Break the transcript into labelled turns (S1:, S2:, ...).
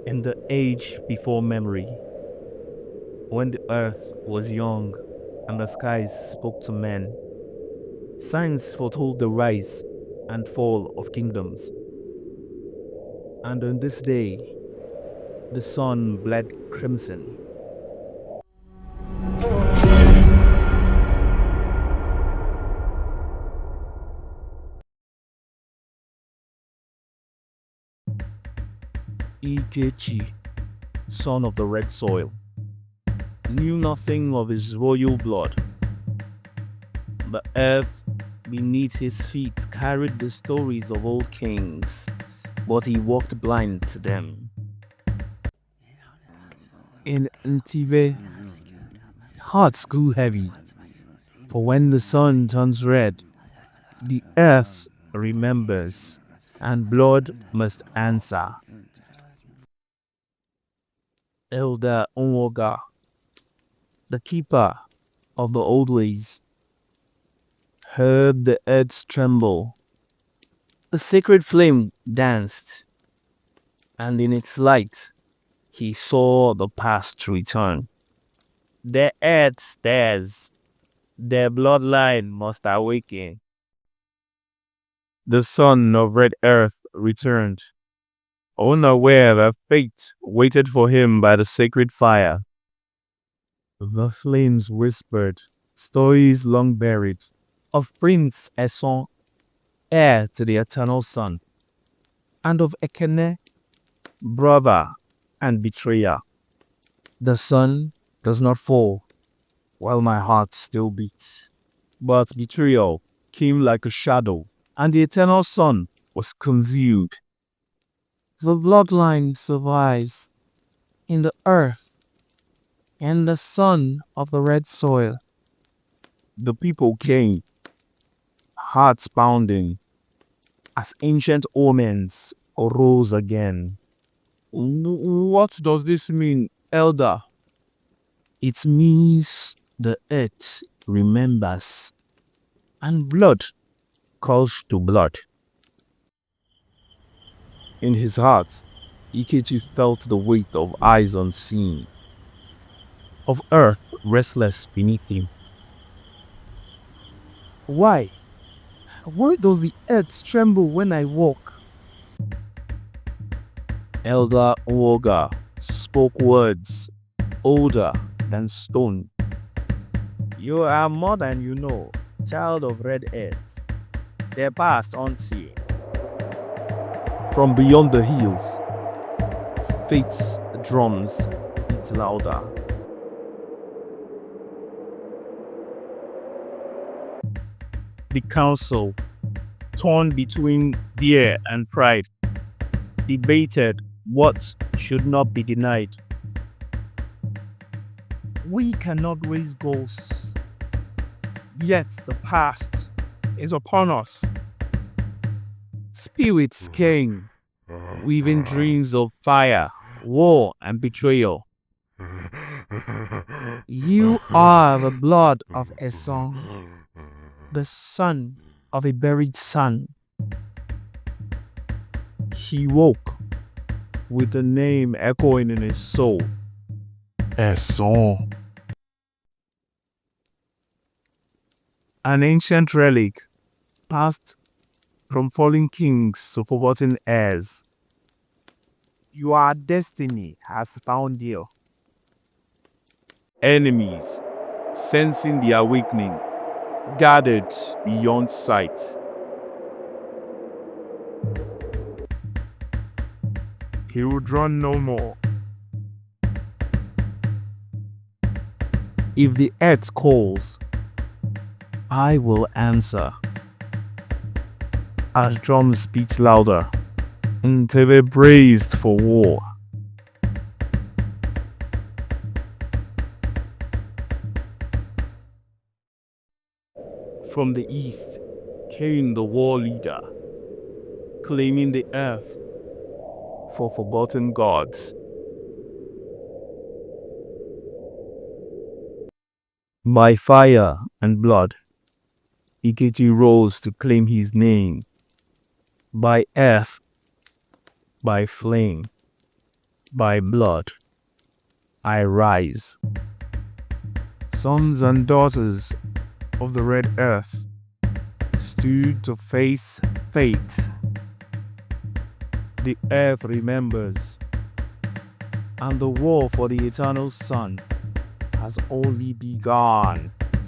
S1: In the age before memory, when the earth was young and the skies spoke to men, signs foretold the rise and fall of kingdoms. And on this day, the sun bled crimson. Ikechi, son of the red soil, knew nothing of his royal blood. The earth beneath his feet carried the stories of old kings, but he walked blind to them. In Ntebe, hearts grew heavy, for when the sun turns red, the earth remembers, and blood must answer. Elder Nwoga, the keeper of the old ways, heard the earth tremble. The sacred flame danced, and in its light, he saw the past return. The earth stares, their bloodline must awaken. The son of red earth returned, unaware that fate waited for him by the sacred fire. The flames whispered stories long buried of Prince Esan, heir to the eternal sun, and of Ekene, brother and betrayer. The sun does not fall while my heart still beats. But betrayal came like a shadow, and the eternal sun was concealed. The bloodline survives in the earth and the sun of the red soil. The people came, hearts pounding, as ancient omens arose again. What does this mean, Elder? It means the earth remembers, and blood calls to blood. In his heart, Ikechi felt the weight of eyes unseen, of earth restless beneath him. Why? Why does the earth tremble when I walk? Elder Nwoga spoke words older than stone. You are more than you know, child of red earth. Their past unseen. From beyond the hills, fate's drums beat louder. The council, torn between fear and pride, debated what should not be denied. We cannot raise ghosts, yet the past is upon us. Spirits came, weaving dreams of fire, war, and betrayal. You are the blood of Esan, the son of a buried son. He woke with the name echoing in his soul. Esan. An ancient relic, passed from fallen kings to forgotten heirs. Your destiny has found you. Enemies, sensing the awakening, gathered beyond sight. He would run no more. If the earth calls, I will answer. As drums beat louder, Ntebe braced for war. From the east came the war leader, claiming the earth for forgotten gods. By fire and blood, Ikechi rose to claim his name. By earth, by flame, by blood, I rise. Sons and daughters of the red earth stood to face fate. The earth remembers, and the war for the eternal sun has only begun.